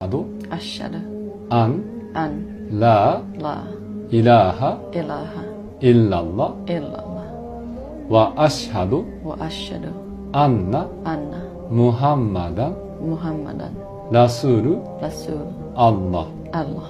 أشهد أن أن لا لا إله إله إلا الله إلا الله وأشهد وأشهد أن أن محمدا محمدا رسول رسول الله الله.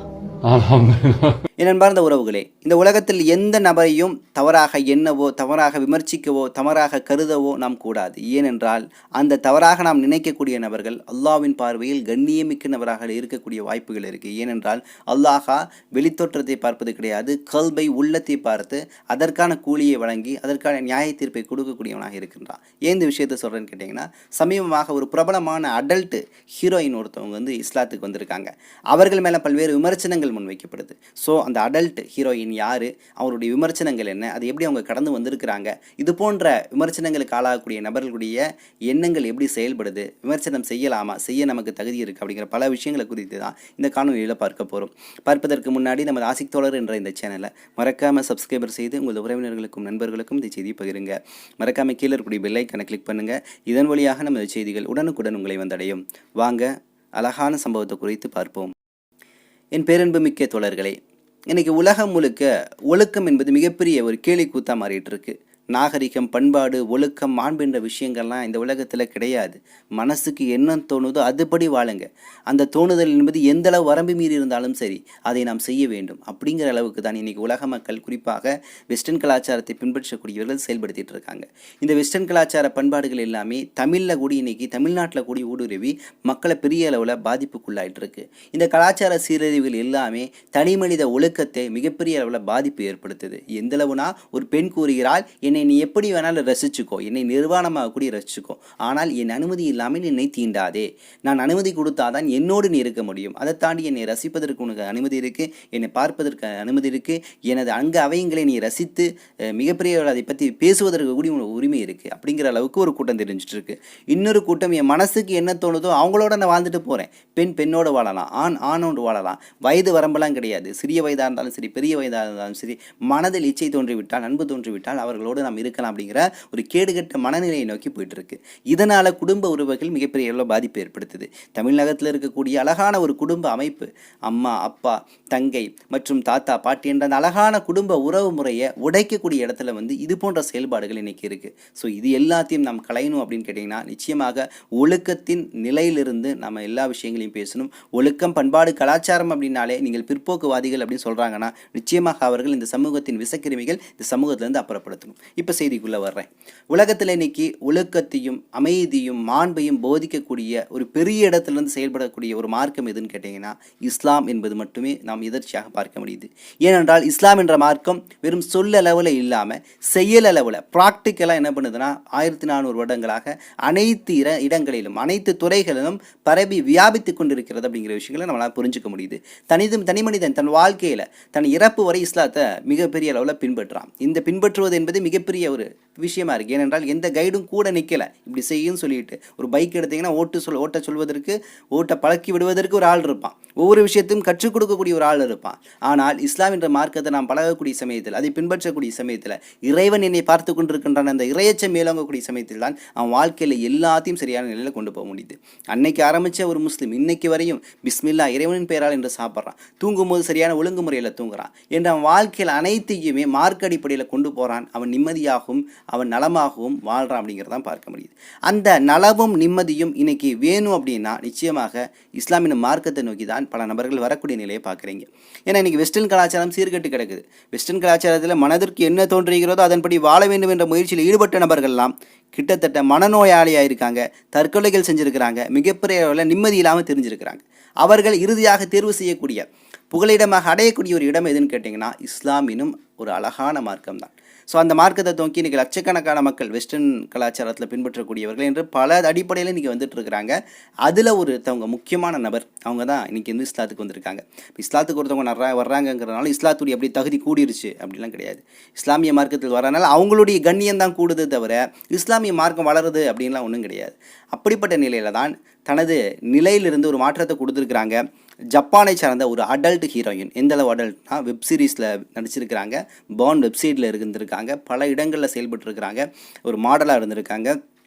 அல்ஹம்துலில்லாஹ். என் அன்பார்ந்த உறவுகளே, இந்த உலகத்தில் எந்த நபரையும் தவறாக எண்ணவோ தவறாக விமர்சிக்கவோ தவறாக கருதவோ நாம் கூடாது. ஏனென்றால் அந்த தவறாக நாம் நினைக்கக்கூடிய நபர்கள் அல்லாஹ்வின் பார்வையில் கண்ணியமிக்க நபராக இருக்கக்கூடிய வாய்ப்புகள் இருக்குது. ஏனென்றால் அல்லாஹா வெளித்தோற்றத்தை பார்ப்பது கிடையாது, கல்பை உள்ளத்தை பார்த்து அதற்கான கூலியை வழங்கி அதற்கான நியாய தீர்ப்பை கொடுக்கக்கூடியவனாக இருக்கின்றான். ஏன் இந்த விஷயத்தை சொல்கிறேன்னு கேட்டிங்கன்னா, சமீபமாக ஒரு பிரபலமான அடல்ட் ஹீரோயின் ஒருத்தவங்க இஸ்லாத்துக்கு வந்திருக்காங்க. அவர்கள் மேலே பல்வேறு விமர்சனங்கள் முன்வைக்கப்படுது. ஸோ அந்த அடல்ட் ஹீரோயின் யார், அவருடைய விமர்சனங்கள் என்ன, அது எப்படி அவங்க கடந்து வந்திருக்கிறாங்க, இது போன்ற விமர்சனங்களுக்கு ஆளாகக்கூடிய நபர்களுடைய எண்ணங்கள் எப்படி செயல்படுது, விமர்சனம் செய்யலாமா, செய்ய நமக்கு தகுதி இருக்குது அப்படிங்கிற பல விஷயங்களை குறித்து தான் இந்த காணொலியில் பார்க்க போகிறோம். பார்ப்பதற்கு முன்னாடி நமது ஆசிக் தோழர் என்ற இந்த சேனலை மறக்காமல் சப்ஸ்கிரைபர் செய்து உங்களது உறவினர்களுக்கும் நண்பர்களுக்கும் இந்த செய்தி பகிருங்க. மறக்காமல் கீழே இருக்கக்கூடிய பெல் ஐக்கானை கிளிக் பண்ணுங்கள். இதன் வழியாக நமது செய்திகள் உடனுக்குடன் உங்களை வந்தடையும். வாங்க அழகான சம்பவத்தை குறித்து பார்ப்போம். என் பேரன்பு மிக்க தோழர்களே, இன்றைக்கி உலகம் முழுக்க ஒழுக்கம் என்பது மிகப்பெரிய ஒரு கேலிக்கூத்தா மாறிட்டு இருக்கு. நாகரிகம், பண்பாடு, ஒழுக்கம், மாண்பு என்ற விஷயங்கள்லாம் இந்த உலகத்தில் கிடையாது. மனசுக்கு என்ன தோணுதோ அதுபடி வாழுங்க. அந்த தோணுதல் என்பது எந்தளவு வரம்பு மீறி இருந்தாலும் சரி, அதை நாம் செய்ய வேண்டும். அப்படிங்கிற அளவுக்கு தான் இன்றைக்கி உலக மக்கள், குறிப்பாக வெஸ்டர்ன் கலாச்சாரத்தை பின்பற்றக்கூடியவர்கள் செயல்படுத்திட்டு இருக்காங்க. இந்த வெஸ்டர்ன் கலாச்சார பண்பாடுகள் எல்லாமே தமிழில் கூடி இன்றைக்கி தமிழ்நாட்டில் கூடி ஊடுருவி மக்களை பெரிய அளவில் பாதிப்புக்குள்ளாயிட்டு இருக்கு. இந்த கலாச்சார சீரழிவுகள் எல்லாமே தனி மனித ஒழுக்கத்தை மிகப்பெரிய அளவில் பாதிப்பு ஏற்படுத்துது. எந்தளவுனா, ஒரு பெண் கூறுகிறாள், என்னை நீ எப்படி வேணாலும் ரசிச்சுக்கோ, என்னை நிர்வாணமாக கூடி ரசிச்சுக்கோ, ஆனால் என் அனுமதி இல்லாமல் என்னை தீண்டாதே. நான் அனுமதி கொடுத்தாதான் என்னோடு நீ இருக்க முடியும். அதை தாண்டி என்னை ரசிப்பதற்கு உனக்கு அனுமதி இருக்குது, என்னை பார்ப்பதற்கு அனுமதி இருக்குது, எனது அங்க அவயங்களை நீ ரசித்து மிகப்பெரிய அதை பற்றி பேசுவதற்கு கூடி உனக்கு உரிமை இருக்குது. அப்படிங்கிற அளவுக்கு ஒரு கூட்டம் தெரிஞ்சிட்டு இருக்கு. இன்னொரு கூட்டம், என் மனசுக்கு என்ன தோணுதோ அவங்களோட நான் வாழ்ந்துட்டு போகிறேன். பெண் பெண்ணோடு வாழலாம், ஆண் ஆணோடு வாழலாம், வயது வரம்பெல்லாம் கிடையாது. சிறிய வயதாக இருந்தாலும் சரி, பெரிய வயதாக இருந்தாலும் சரி, மனதில் இச்சை தோன்றிவிட்டால், அன்பு தோன்றிவிட்டால் அவர்களோடு நாம் இருக்கலாம் அப்படிங்கிற ஒரு கேடுகட்ட மனநிலையை நோக்கி போயிட்டு இருக்கு. இதனால குடும்ப உறவுகள் மிகப்பெரிய அளவில் பாதிப்பு ஏற்படுத்துது. தமிழகத்தில் இருக்கக்கூடிய அழகான ஒரு குடும்ப அமைப்பு, அம்மா, அப்பா, தங்கை மற்றும் தாத்தா, பாட்டி என்ற அந்த அழகான குடும்ப உறவு முறையை உடைக்கக்கூடிய இடத்துல இது போன்ற செயல்பாடுகள் இன்னைக்கு இருக்கு. ஸோ இது எல்லாத்தையும் நாம் களையணும் அப்படின்னு கேட்டிங்கன்னா, நிச்சயமாக ஒழுக்கத்தின் நிலையிலிருந்து நம்ம எல்லா விஷயங்களையும் பேசணும். ஒழுக்கம், பண்பாடு, கலாச்சாரம் அப்படின்னாலே நீங்கள் பிற்போக்குவாதிகள் அப்படின்னு சொல்றாங்கன்னா, நிச்சயமாக அவர்கள் இந்த சமூகத்தின் விசக்கிருமிகள் இந்த சமூகத்திலிருந்து அப்புறப்படுத்தணும். இப்போ செய்திக்குள்ளே வர்றேன். உலகத்தில் இன்னைக்கு ஒழுக்கத்தையும் அமைதியும் மாண்பையும் போதிக்கக்கூடிய ஒரு பெரிய இடத்துலேருந்து செயல்படக்கூடிய ஒரு மார்க்கம் எதுன்னு கேட்டிங்கன்னா, இஸ்லாம் என்பது மட்டுமே நாம் எதர்ச்சியாக பார்க்க முடியுது. ஏனென்றால் இஸ்லாம் என்ற மார்க்கம் வெறும் சொல்லளவில் இல்லாமல் செயல் அளவில் ப்ராக்டிக்கலாக என்ன பண்ணுதுன்னா, 1400 வருடங்களாக அனைத்து இடங்களிலும் அனைத்து துறைகளிலும் பரவி வியாபித்து கொண்டிருக்கிறது அப்படிங்கிற விஷயங்களை நம்மளால் புரிஞ்சுக்க முடியுது. தனி மனிதன் தன் வாழ்க்கையில் தன் இறப்பு வரை இஸ்லாத்தை மிகப்பெரிய அளவில் பின்பற்றான். இந்த பின்பற்றுவது என்பது மிகப்பெரிய ஒரு விஷயமா இருக்கு. ஏனென்றால் எந்த கைடும் கூட நிற்கல, இப்படி செய்யும் சொல்லிட்டு. ஒரு பைக் எடுத்தீங்கன்னா ஓட்ட சொல்வதற்கு, ஓட்ட பழக்கி விடுவதற்கு ஒரு ஆள் இருப்பான். ஒவ்வொரு விஷயத்தையும் கற்றுக் கொடுக்கக்கூடிய ஒரு ஆள் இருப்பான். ஆனால் இஸ்லாம் என்ற மார்க்கத்தை நாம் பழகக்கூடிய சமயத்தில், அதை பின்பற்றக்கூடிய சமயத்தில், இறைவன் என்னை பார்த்து கொண்டிருக்கின்றான் அந்த இறையச்சம் மேலோங்கக்கூடிய சமயத்தில் தான் அவன் வாழ்க்கையில் எல்லாத்தையும் சரியான நிலையில் கொண்டு போக முடியுது. அன்னைக்கு ஆரம்பித்த ஒரு முஸ்லீம் இன்னைக்கு வரையும் பிஸ்மில்லா இறைவனின் பெயரால் என்று சாப்பிட்றான், தூங்கும்போது சரியான ஒழுங்குமுறையில் தூங்குறான் என்ற அவன் வாழ்க்கையில் அனைத்தையுமே மார்க்க அடிப்படையில் கொண்டு போகிறான். அவன் நிம்மதியாகவும் அவன் நலமாகவும் வாழ்கிறான் அப்படிங்கிறதான் பார்க்க முடியுது. அந்த நலமும் நிம்மதியும் இன்னைக்கு வேணும் அப்படின்னா நிச்சயமாக இஸ்லாமின் மார்க்கத்தை நோக்கி தான் பல நபர்கள் வரக்கூடிய நிலையை பார்க்குறீங்க. ஏன்னா இன்னைக்கு வெஸ்டர்ன் கலாச்சாரம் சீர்கட்டு கிடக்குது. வெஸ்டர்ன் கலாச்சாரத்தில் மனதிற்கு என்ன தோன்றுகிறதோ அதன்படி வாழ வேண்டும் என்ற முயற்சியில் ஈடுபட்ட நபர்கள்லாம் கிட்டத்தட்ட மனநோயாளியாக இருக்காங்க, தற்கொலைகள் செஞ்சுருக்கிறாங்க, மிகப்பெரிய அளவில் நிம்மதி இல்லாமல் தெரிஞ்சிருக்கிறாங்க. அவர்கள் இறுதியாக தேர்வு செய்யக்கூடிய புகலிடமாக அடையக்கூடிய ஒரு இடம் எதுன்னு கேட்டிங்கன்னா, இஸ்லாமினும் ஒரு அழகான மார்க்கம் தான். ஸோ அந்த மார்க்கத்தை நோக்கி இன்றைக்கி லட்சக்கணக்கான மக்கள் வெஸ்டர்ன் கலாச்சாரத்தில் பின்பற்றக்கூடியவர்கள் என்று பல அடிப்படையில் இன்றைக்கி வந்துட்டு இருக்கிறாங்க. அதில் ஒருத்தவங்க முக்கியமான நபர், அவங்க தான் இன்றைக்கி இஸ்லாத்துக்கு வந்திருக்காங்க. இஸ்லாத்துக்கு ஒருத்தவங்க வர்றாங்கங்கிறதுனால இஸ்லாத்துடைய அப்படி தகுதி கூடிருச்சு அப்படிலாம் கிடையாது. இஸ்லாமிய மார்க்கத்தில் வரனால அவங்களுடைய கண்ணியம் தான் கூடுது தவிர இஸ்லாமிய மார்க்கம் வளருது அப்படின்லாம் ஒன்றும் கிடையாது. அப்படிப்பட்ட நிலையில் தான் தனது நிலையிலிருந்து ஒரு மாற்றத்தை கொடுத்துருக்குறாங்க. ஜப்பானை சார்ந்த ஒரு அடல்ட் ஹீரோயின். எந்த அளவு அடல்ட்னா, வெப் சீரிஸில் நடிச்சிருக்கிறாங்க, பான் வெப்சைட்டில் இருந்திருக்காங்க, பல இடங்களில் செயல்பட்டுருக்கிறாங்க, ஒரு மாடலாக இருந்திருக்காங்க.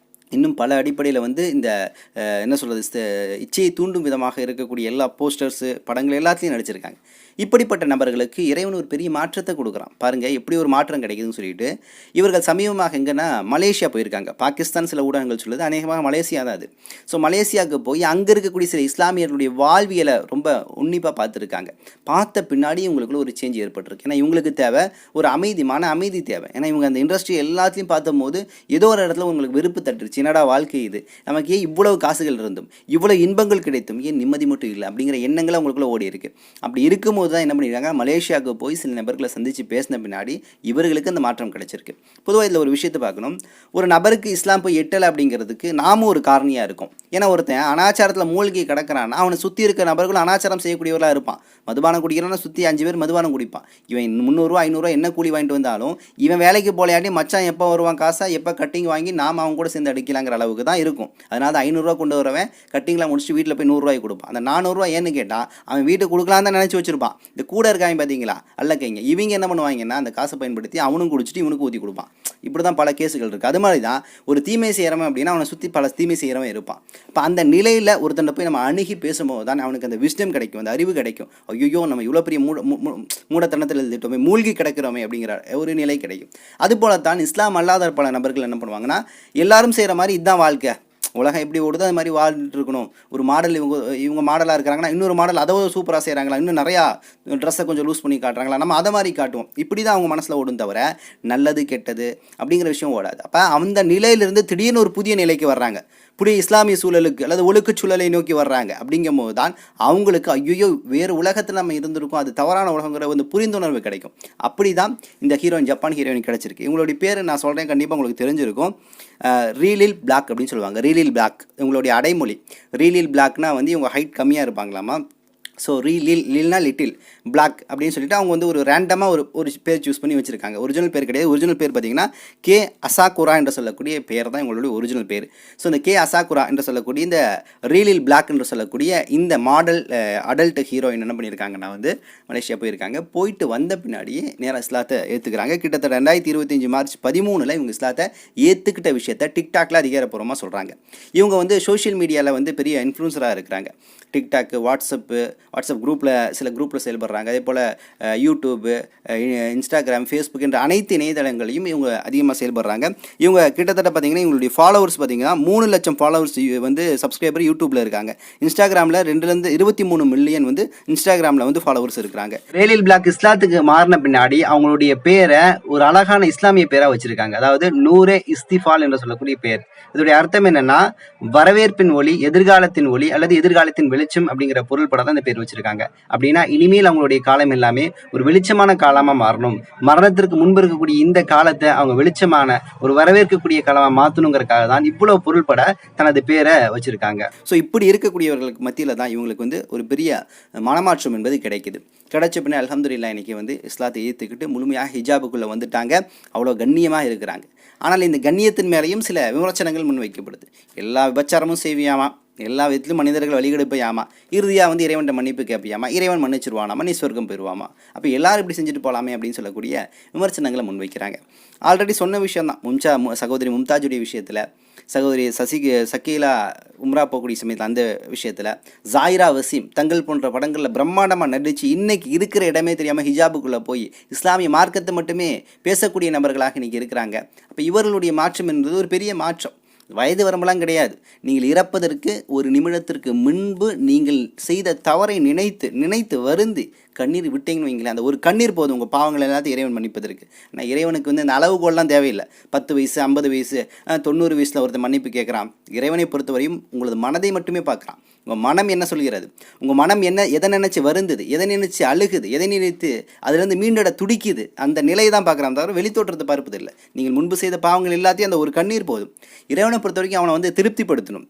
இன்னும் பல அடிப்படையில் வந்து இந்த என்ன சொல்கிறது இச்சையை தூண்டும் விதமாக இருக்கக்கூடிய எல்லா போஸ்டர்ஸு படங்கள் எல்லாத்துலேயும் நடிச்சிருக்காங்க. இப்படிப்பட்ட நபர்களுக்கு இறைவன் ஒரு பெரிய மாற்றத்தை கொடுக்குறான். பாருங்கள் எப்படி ஒரு மாற்றம் கிடைக்குதுன்னு சொல்லிட்டு இவர்கள் சமீபமாக எங்கன்னா மலேசியா போயிருக்காங்க. பாகிஸ்தான் சில ஊடகங்கள் சொல்லுது, அநேகமாக மலேசியா தான் அது. ஸோ மலேசியாவுக்கு போய் அங்கே இருக்கக்கூடிய சில இஸ்லாமியர்களுடைய வாழ்வியலை ரொம்ப உன்னிப்பாக பார்த்துருக்காங்க. பார்த்த பின்னாடி இவங்களுக்குள்ள ஒரு சேஞ்ச் ஏற்பட்டிருக்கு. ஏன்னா இவங்களுக்கு தேவை ஒரு அமைதி, மன அமைதி தேவை. ஏன்னா இவங்க அந்த இண்டஸ்ட்ரி எல்லாத்தையும் பார்த்தபோது ஏதோ ஒரு இடத்துல உங்களுக்கு வெறுப்பு தட்டுருச்சு. என்னடா வாழ்க்கை இது, நமக்கு ஏன் இவ்வளவு காசுகள் இருந்தும் இவ்வளோ இன்பங்கள் கிடைத்தும் ஏன் நிம்மதி மட்டும் இல்லை அப்படிங்கிற எண்ணங்கள் அவங்களுக்குள்ள ஓடி இருக்கு. அப்படி இருக்கும்போது தான் என்ன பண்ணியிருக்காங்க, மலேசியாவுக்கு போய் சில நபர்களை சந்தித்து பேசின பின்னாடி இவர்களுக்கு அந்த மாற்றம் கிடைச்சிருக்கு. பொதுவாக இதில் ஒரு விஷயத்தை பார்க்கணும். ஒரு நபருக்கு இஸ்லாம் போய் எட்டலை அப்படிங்கிறதுக்கு நாமும் ஒரு காரணியாக இருக்கும். ஏன்னா ஒருத்தன் அனாச்சாரத்தில் மூழ்கி கிடக்கிறான்னா அவனை சுற்றி இருக்க நபர்களும் அனாச்சாரம் செய்யக்கூடியவர்களாக இருப்பான். மதுபானம் குடிக்கிறான்னா சுற்றி 5 பேர் மதுபானம் குடிப்பான். இவன் 300 500 என்ன கூலி வாங்கிட்டு வந்தாலும் இவன் வேலைக்கு போலையாட்டி மச்சான் எப்போ வருவான் காசா, எப்போ கட்டிங் வாங்கி நாம் அவன் கூட சேர்ந்து அடிக்கலாங்கிற அளவுக்கு தான் இருக்கும். அதனால தான் 500 கொண்டு வரவன் கட்டிங்லாம் முடிச்சுட்டு வீட்டில் போய் 100 கொடுப்பான். அந்த 400 ஏன்னு கேட்டால் அவன் வீட்டுக்கு கொடுக்கலான்னு தான் நினச்சி வச்சிருப்பான். இந்த கூட இருக்காங்க பார்த்தீங்களா அல்லக்கைங்க, இவங்க என்ன பண்ணுவாங்கன்னா அந்த காசை பயன்படுத்தி அவனும் குடிச்சிட்டு இவனுக்கு ஊற்றி கொடுப்பான். இப்படி தான் பல கேஸுகள் இருக்குது. அது மாதிரி தான் ஒரு தீமை செய்கிறவன் அப்படின்னா அவனை சுற்றி பல தீமை செய்கிறவன் இருப்பான். இப்போ அந்த நிலையில் ஒருத்தனை போய் நம்ம அணுகி பேசும்போது தான் அவனுக்கு அந்த விஸ்டம் கிடைக்கும், அந்த அறிவு கிடைக்கும். ஐயோ நம்ம இவ்வளோ பெரிய மூடத்தனத்தில் எழுதிட்டோமே, மூழ்கி கிடக்கிறோமே அப்படிங்கிற ஒரு நிலை கிடைக்கும். அதுபோல தான் இஸ்லாம் அல்லாத பல நபர்கள் என்ன பண்ணுவாங்கன்னா எல்லாரும் செய்கிற மாதிரி இதுதான் வாழ்க்கை, உலகம் எப்படி ஓடுதோ அது மாதிரி வாழ்ந்துட்டு இருக்கணும். ஒரு மாடல் இவங்க மாடலாக இருக்கிறாங்கன்னா இன்னொரு மாடல் அதை சூப்பராக செய்கிறாங்களா, இன்னும் நிறையா ட்ரெஸ்ஸை கொஞ்சம் லூஸ் பண்ணி காட்டுறாங்களா, நம்ம அதை மாதிரி காட்டுவோம். இப்படி தான் அவங்க மனசில் ஓடும் தவிர நல்லது கெட்டது அப்படிங்கிற விஷயம் ஓடாது. அப்போ அந்த நிலையிலிருந்து திடீர்னு ஒரு புதிய நிலைக்கு வர்றாங்க, புதிய இஸ்லாமிய சூழலுக்கு அல்லது ஒழுக்க சூழலை நோக்கி வர்றாங்க. அப்படிங்கும் போது தான் அவங்களுக்கு ஐயோ வேறு உலகத்தில் நம்ம இருந்திருக்கோம், அது தவறான உலகங்கிற வந்து புரிந்துணர்வு கிடைக்கும். அப்படி தான் இந்த ஹீரோயின், ஜப்பான் ஹீரோயின் கிடச்சிருக்கு. இவங்களுடைய பேர் நான் சொல்கிறேன், கண்டிப்பாக உங்களுக்கு தெரிஞ்சிருக்கும். ரீலில் பிளாக் அப்படின்னு சொல்லுவாங்க. ரீலில் பிளாக் இவங்களுடைய அடைமொழி. ரீலில் பிளாக்னா வந்து இவங்க ஹைட் கம்மியாக இருப்பாங்களாமா. ஸோ லில்னா லிட்டில் பிளாக் அப்படின்னு சொல்லிட்டு அவங்க வந்து ஒரு ரேண்டமாக ஒரு பேர் சூஸ் பண்ணி வச்சுருக்காங்க. ஒரிஜினல் பேர் கிடையாது. ஒரிஜினல் பேர் பார்த்தீங்கன்னா கே அசாகுரா என்று சொல்லக்கூடிய பேர் தான் இவங்களுடைய ஒரிஜினல் பேர். ஸோ இந்த கே அசாகுரா என்று சொல்லக்கூடிய இந்த ரீலில் பிளாக் என்று சொல்லக்கூடிய இந்த மாடல் அடல்ட் ஹீரோயின் என்ன பண்ணியிருக்காங்கன்னா வந்து மலேசியா போயிருக்காங்க. போயிட்டு வந்த பின்னாடியே நேராக இஸ்லாத்தை ஏற்றுக்கிறாங்க. கிட்டத்தட்ட 2025 மார்ச் 13 இவங்க இஸ்லாத்தை ஏற்றுக்கிட்ட விஷயத்தை டிக்டாக்ல அதிகாரப்பூர்வமாக சொல்கிறாங்க. இவங்க வந்து சோஷியல் மீடியாவில் வந்து பெரிய இன்ஃப்ளூன்சராக இருக்கிறாங்க. டிக்டாக், வாட்ஸ்அப் குரூப்பில் சில குரூப்பில் செயல்படுறாங்க. அதே போல் யூடியூப்பு, இன்ஸ்டாகிராம், ஃபேஸ்புக் என்ற அனைத்து இணையதளங்களையும் இவங்க அதிகமாக செயல்படுறாங்க. இவங்க கிட்டத்தட்ட பார்த்திங்கன்னா இவங்களுடைய ஃபாலோவர்ஸ் பார்த்திங்கன்னா 3 லட்சம் ஃபாலோவர்ஸ் வந்து சப்ஸ்கிரைபர் யூடியூப்பில் இருக்காங்க. இன்ஸ்டாகிராமில் 2 to 23 மில்லியன் வந்து இன்ஸ்டாகிராமில் வந்து ஃபாலோவர்ஸ் இருக்கிறாங்க. ரீலில் பிளாக் இஸ்லாத்துக்கு மாறின பின்னாடி அவங்களுடைய பேரை ஒரு அழகான இஸ்லாமிய பேராக வச்சுருக்காங்க. அதாவது நூரே இஸ்திஃபால் என்று சொல்லக்கூடிய பேர். இதோடைய அர்த்தம் என்னன்னா வரவேற்பின் ஒளி, எதிர்காலத்தின் ஒளி அல்லது எதிர்காலத்தின் வெளிச்சம் அப்படிங்கிற பொருள் படம் தான் இந்த பேர் வச்சிருக்காங்க. அப்படின்னா இனிமேல் அவங்களுடைய காலம் எல்லாமே ஒரு வெளிச்சமான காலமாக மாறணும், மரணத்திற்கு முன்பு இருக்கக்கூடிய இந்த காலத்தை அவங்க வெளிச்சமான ஒரு வரவேற்கக்கூடிய காலமாக மாற்றணுங்கிறதுக்காக தான் இவ்வளவு பொருள்பட தனது பேரை வச்சிருக்காங்க. ஸோ இப்படி இருக்கக்கூடியவர்களுக்கு மத்தியில் தான் இவங்களுக்கு வந்து ஒரு பெரிய மனமாற்றம் என்பது கிடைக்குது. கிடைச்ச பின்னே அல்ஹம்துலில்லாஹ் இன்னைக்கு வந்து இஸ்லாத்தை ஏற்றுக்கிட்டு முழுமையாக ஹிஜாபுக்குள்ளே வந்துட்டாங்க. அவ்வளோ கண்ணியமாக இருக்கிறாங்க. ஆனால் இந்த கண்ணியத்தின் மேலேயும் சில விமர்சனங்கள் முன்வைக்கப்படுது. எல்லா விபச்சாரமும் செய்வியாமா, எல்லா விதத்திலும் மனிதர்கள் வழிகெடுப்பையாமா, இறுதியாக வந்து இறைவன்கிட்ட மன்னிப்பு கேட்பியாமா, இறைவன் மன்னிச்சிருவானாமா, நீ சொர்க்கம் பெறுவாமா, அப்போ எல்லாரும் இப்படி செஞ்சுட்டு போகலாமே அப்படின்னு சொல்லக்கூடிய விமர்சனங்களை முன்வைக்கிறாங்க. ஆல்ரெடி சொன்ன விஷயம் தான் சகோதரி மும்தாஜுடைய விஷயத்தில், சகோதரி சக்கீலா உம்ரா போகக்கூடிய சமயத்தில் அந்த விஷயத்தில், ஜாயிரா வசீம் தங்கள் போன்ற படங்களில் பிரம்மாண்டமாக நடித்து இன்றைக்கி இருக்கிற இடமே தெரியாமல் ஹிஜாபுக்குள்ளே போய் இஸ்லாமிய மார்க்கத்தை மட்டுமே பேசக்கூடிய நபர்களாக இன்றைக்கி இருக்கிறாங்க. அப்போ இவர்களுடைய மாற்றம் என்பது ஒரு பெரிய மாற்றம். வயது வரம்பெல்லாம் கிடையாது. நீங்கள் இறப்பதற்கு ஒரு நிமிடத்திற்கு முன்பு நீங்கள் செய்த தவறை நினைத்து வருந்தி கண்ணீர் விட்டீங்கன்னு வைங்களேன், அந்த ஒரு கண்ணீர் போதும் உங்கள் பாவங்கள் எல்லாத்தையும் இறைவன் மன்னிப்பதற்கு. ஆனால் இறைவனுக்கு வந்து அந்த அளவுகோல்லாம் தேவையில்லை. 10 வயசு 50 வயசு 90 வயசில் ஒருத்தர் மன்னிப்பு கேட்குறான். இறைவனை பொறுத்தவரையும் உங்களது மனதை மட்டுமே பார்க்குறான். உங்கள் மனம் என்ன சொல்கிறது, உங்கள் மனம் எதை நினச்சி வருந்தது, எதை நினச்சி அழுகுது, எதை நினைத்து அதுலேருந்து மீண்டட துடிக்குது, அந்த நிலையை தான் பார்க்குறான், தவிர வெளித்தோற்றத்தை பார்ப்பதில்லை. நீங்கள் முன்பு செய்த பாவங்கள் எல்லாத்தையும் அந்த ஒரு கண்ணீர் போதும். இறைவனை பொறுத்த வரைக்கும் அவனை வந்து திருப்திப்படுத்தணும்.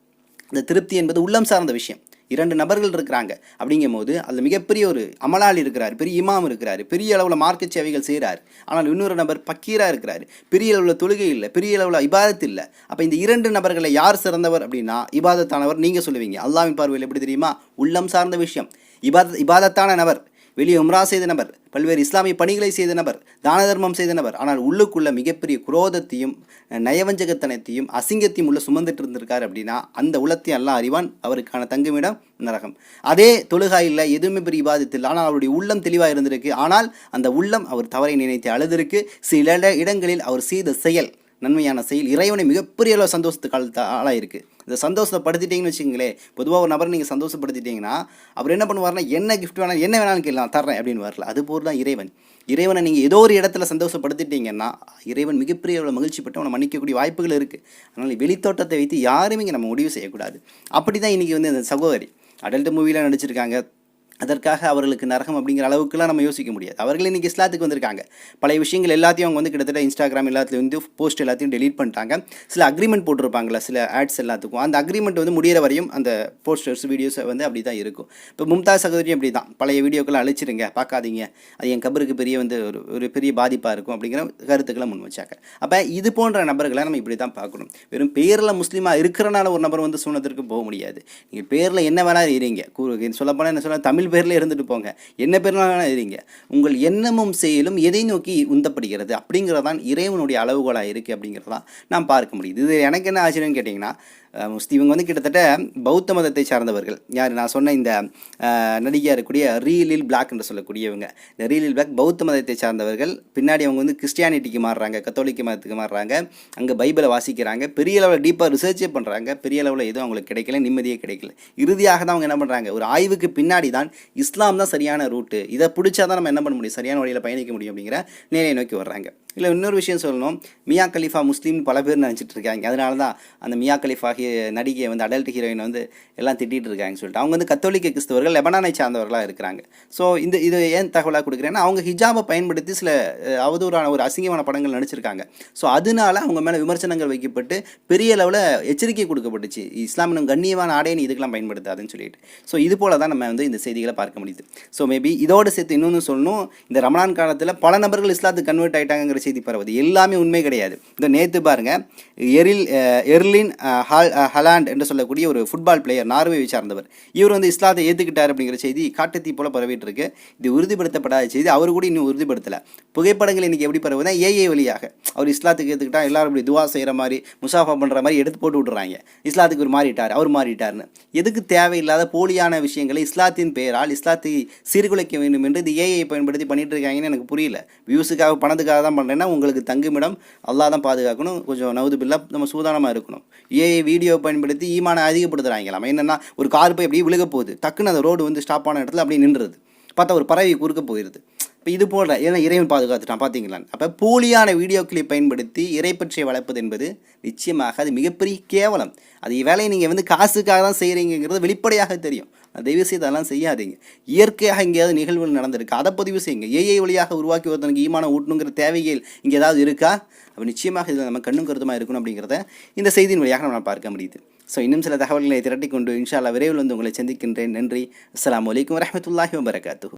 அந்த திருப்தி என்பது உள்ளம் சார்ந்த விஷயம். 2 நபர்கள் இருக்கிறாங்க அப்படிங்கும் போது அதில் மிகப்பெரிய ஒரு அமலாளி இருக்கிறார், பெரிய இமாம் இருக்கிறார், பெரிய அளவில் மார்க்க சேவைகள் செய்கிறார். ஆனால் இன்னொரு நபர் பக்கீராக இருக்கிறார், பெரிய அளவில் தொழுகை இல்லை, பெரிய அளவில் இபாதத் இல்லை. அப்போ இந்த 2 நபர்களை யார் சிறந்தவர் அப்படின்னா இபாதத்தானவர் நீங்கள் சொல்லுவீங்க. அல்லாஹ்வின் பார்வையில் எப்படி தெரியுமா, உள்ளம் சார்ந்த விஷயம். இபாதத்தான நபர் வெளியே உம்ரா செய்த நபர், பல்வேறு இஸ்லாமிய பணிகளை செய்த நபர், தான தர்மம் செய்த நபர், ஆனால் உள்ளுக்குள்ள மிகப்பெரிய குரோதத்தையும் நயவஞ்சகத்தனத்தையும் அசிங்கத்தையும் உள்ள சுமந்துட்டு இருந்திருக்காரு அப்படின்னா அந்த உள்ளத்தையும் எல்லாம் அறிவான். அவருக்கான தங்குமிடம் நரகம். அதே தொழுகாயில் எதுவுமே பெரிய இபாதத்தில், ஆனால் அவருடைய உள்ளம் தெளிவாக இருந்திருக்கு. ஆனால் அந்த உள்ளம் அவர் தவறை நினைத்து அழுதிருக்கு. சில இடங்களில் அவர் செய்த செயல், நன்மையான செயல், இறைவனை மிகப்பெரிய அளவு சந்தோஷத்துக்கு ஆளாயிருக்கு. இதை சந்தோஷப்படுத்திட்டீங்கன்னு வச்சுங்களேன். பொதுவாக ஒரு நபரை நீங்கள் சந்தோஷப்படுத்திட்டீங்கன்னா அவர் என்ன பண்ணுவார்னா, என்ன கிஃப்ட் வேணாலும் என்ன வேணாலும் கேட்கலாம், தர்றேன் அப்படின்னு வரல. அதுபோல் தான் இறைவன். இறைவனை நீங்கள் ஏதோ ஒரு இடத்துல சந்தோஷப்படுத்திட்டீங்கன்னா இறைவன் மிகப்பெரிய அளவு மகிழ்ச்சிப்பட்டு அவனை மன்னிக்கக்கூடிய வாய்ப்புகள் இருக்குது. அதனால் வெளித்தோட்டத்தை வைத்து யாருமே இங்கே நம்ம முடிவு செய்யக்கூடாது. அப்படி தான் இன்றைக்கி வந்து அந்த சகோதரி அடல்ட் மூவியில் நடிச்சிருக்காங்க. அதற்காக அவர்களுக்கு நரகம் அப்படிங்கிற அளவுக்குலாம் நம்ம யோசிக்க முடியாது. அவர்கள் இன்றைக்கி இஸ்லாத்துக்கு வந்திருக்காங்க. பழைய விஷயங்கள் எல்லாத்தையும் அவங்க வந்து கிட்டத்தட்ட இன்ஸ்டாகிராம் எல்லாத்துலேயும் வந்து போஸ்ட் எல்லாத்தையும் டெலீட் பண்ணிட்டாங்க. சில அக்ரிமெண்ட் போட்டிருப்பாங்களா சில ஆட்ஸ் எல்லாத்துக்கும். அந்த அக்ரிமெண்ட் வந்து முடிகிற வரையும் அந்த போஸ்டர்ஸ் வீடியோஸ் வந்து அப்படி தான் இருக்கும். இப்போ மும்தாஸ் சகோதரியும் அப்படி தான், பழைய வீடியோக்கெல்லாம் அழிச்சிருங்க, பார்க்காதீங்க, அது என் கபருக்கு பெரிய வந்து ஒரு பெரிய பாதிப்பாக இருக்கும் அப்படிங்கிற கருத்துக்களை முன் வச்சாங்க. அப்போ இது போன்ற நபர்களை நம்ம இப்படி தான் பார்க்கணும். வெறும் பேரில் முஸ்லீமாக இருக்கிறனால ஒரு நபர் வந்து சூனத்திற்கு போக முடியாது. நீங்கள் பேரில் என்ன வேணாலும் இருங்க, சொல்லப்போனால் என்ன சொல்ல, தமிழ் பேரில் இருந்துட்டு போங்க, என்ன பேர்லாம் இருங்க, உங்கள் எண்ணமும் செயலும் எதை நோக்கி உந்தப்படுகிறது அப்படிங்கிறதான் இறைவனுடைய அளவுகோலாக இருக்குது அப்படிங்கிறதான் நாம் பார்க்க முடியுது. இது எனக்கு என்ன ஆச்சரியம்னு கேட்டிங்கன்னா, இவங்க வந்து கிட்டத்தட்ட பௌத்த மதத்தை சார்ந்தவர்கள். யார் நான் சொன்ன இந்த நடிகையாக இருக்கக்கூடிய ரீலில் பிளாக் என்று சொல்லக்கூடியவங்க, இந்த ரீலில் பிளாக் பௌத்த மதத்தை சார்ந்தவர்கள். பின்னாடி அவங்க வந்து கிறிஸ்டியானிட்டிக்கு மாறுறாங்க, கத்தோலிக்க மதத்துக்கு மாறுறாங்க, அங்கே பைபிளை வாசிக்கிறாங்க, பெரிய அளவில் டீப்பாக ரிசர்ச்சே பண்ணுறாங்க. பெரிய அளவில் எதுவும் அவங்களுக்கு கிடைக்கல, நிம்மதியே கிடைக்கல. இறுதியாக தான் அவங்க என்ன பண்ணுறாங்க, ஒரு ஆய்வுக்கு பின்னாடி தான் இஸ்லாம் தான் சரியான ரூட்டு, இதை பிடிச்சா தான் நம்ம என்ன பண்ண முடியும், சரியான வழியில் பயணிக்க முடியும் அப்படிங்கிற நிலையை நோக்கி வர்றாங்க. இல்லை இன்னொரு விஷயம் சொல்லணும், மியா கலிஃபா முஸ்லீம் பல பேர் நினச்சிட்டு இருக்காங்க. அதனால தான் அந்த மியா கலிஃபா நடிகையை வந்து அடல்ட் ஹீரோயின் வந்து எல்லாம் திட்டிகிட்டு இருக்காங்கன்னு சொல்லிட்டு. அவங்க வந்து கத்தோலிக்க கிறிஸ்தவர்கள், லெபனானை சார்ந்தவர்களாக இருக்கிறாங்க. ஸோ இது ஏன் தகவலாக கொடுக்குறேன்னா, அவங்க ஹிஜாபை பயன்படுத்தி சில அவதூறான ஒரு அசிங்கமான படங்கள் நடிச்சிருக்காங்க. ஸோ அதனால அவங்க மேலே விமர்சனங்கள் வைக்கப்பட்டு பெரிய அளவில் எச்சரிக்கை கொடுக்கப்பட்டுச்சு, இஸ்லாமின் கண்ணியமான ஆடையை இதுக்கெல்லாம் பயன்படுத்தாதுன்னு சொல்லிட்டு. ஸோ இது போல தான் நம்ம வந்து இந்த செய்திகளை பார்க்க முடியுது. ஸோ மேபி இதோடு சேர்த்து இன்னொன்று சொல்லணும், இந்த ரமலான் காலத்தில் பல நபர்கள் இஸ்லாத்துக்கு கன்வெர்ட் ஆகிட்டாங்கிற செய்தி பரவுது. எல்லாமே உண்மை கிடையாது. இந்த நேற்று பாருங்கள், எர்லின் ஹாலாண்ட் என்று சொல்லக்கூடிய ஒரு ஃபுட்பால் பிளேயர், நார்வேவை சார்ந்தவர், இவர் வந்து இஸ்லாத்தை ஏற்றுக்கிட்டார் அப்படிங்கிற செய்தி காட்டுத்தீ போல பரவிட்டு இருக்கு. இது உறுதிப்படுத்தப்படாத செய்தி, அவர் கூட இன்னும் உறுதிப்படுத்தலை. புகைப்படங்கள் இன்றைக்கி எப்படி பரவுதுன்னா, ஏஏ வழியாக அவர் இஸ்லாத்துக்கு ஏற்றுக்கிட்டா எல்லாரும் இப்படி துவா செய்கிற மாதிரி, முசாஃபா பண்ணுற மாதிரி எடுத்து போட்டு விட்டுறாங்க, இஸ்லாத்துக்கு ஒரு மாறிட்டார், அவர் மாறிட்டார்னு. எதுக்கு தேவையில்லாத போலியான விஷயங்களை இஸ்லாத்தின் பெயரால் இஸ்லாத்தை சீர்குலைக்க வேண்டும் என்று இது ஏஐ பயன்படுத்தி பண்ணிட்டு இருக்காங்கன்னு எனக்கு புரியல. வியூஸுக்காக பணத்துக்காக தான் பண்ணுறேன்னா உங்களுக்கு தங்குமிடம் அல்லாஹ் தான் பாதுகாக்கணும். கொஞ்சம் நவுதுபில்லா நம்ம சூதானமாக இருக்கணும். ஏஐ வீடியோ பயன்படுத்தி ஈமானை அதிகப்படுத்துகிறாங்களாம். என்னென்னா, ஒரு கார் போய் அப்படியே விழுக போகுது, டக்குன்னு அந்த ரோடு வந்து ஸ்டாப் ஆன இடத்துல அப்படியே நின்றுறது, பார்த்தா ஒரு பறவை குறுக்க போயிடுது. இப்போ இது போல் ஏன்னா இறைவன் பாதுகாத்துட்டான் பார்த்தீங்களான்னு. அப்போ போலியான வீடியோக்களை பயன்படுத்தி இறைப்பற்றியை வளர்ப்பது என்பது நிச்சயமாக அது மிகப்பெரிய கேவலம். அது வேலையை நீங்கள் வந்து காசுக்காக தான் செய்கிறீங்கிறது வெளிப்படையாக தெரியும். தயவு செய்து அதெல்லாம் செய்யாதீங்க. இயற்கையாக எங்கேயாவது நிகழ்வுகள் நடந்திருக்கு, அதை பதிவு செய்யுங்க. ஏஐ வழியாக உருவாக்கி ஒருத்தனுக்கு ஈமான ஊட்டணுங்கிற தேவைகள் இங்கே ஏதாவது இருக்கா? அப்போ நிச்சயமாக இதில் நம்ம கண்ணும் கருத்துமாக இருக்கணும் அப்படிங்கிறத இந்த செய்தியின் வழியாக நம்ம பார்க்க முடியுது. ஸோ இன்னும் சில தகவல்களை திரட்டி கொண்டு இன்ஷா அல்லாஹ் விரைவில் வந்து உங்களை சந்திக்கின்றேன். நன்றி. அஸ்ஸலாமு அலைக்கும் வரஹ்மத்துல்லாஹி வபரகாத்துஹு.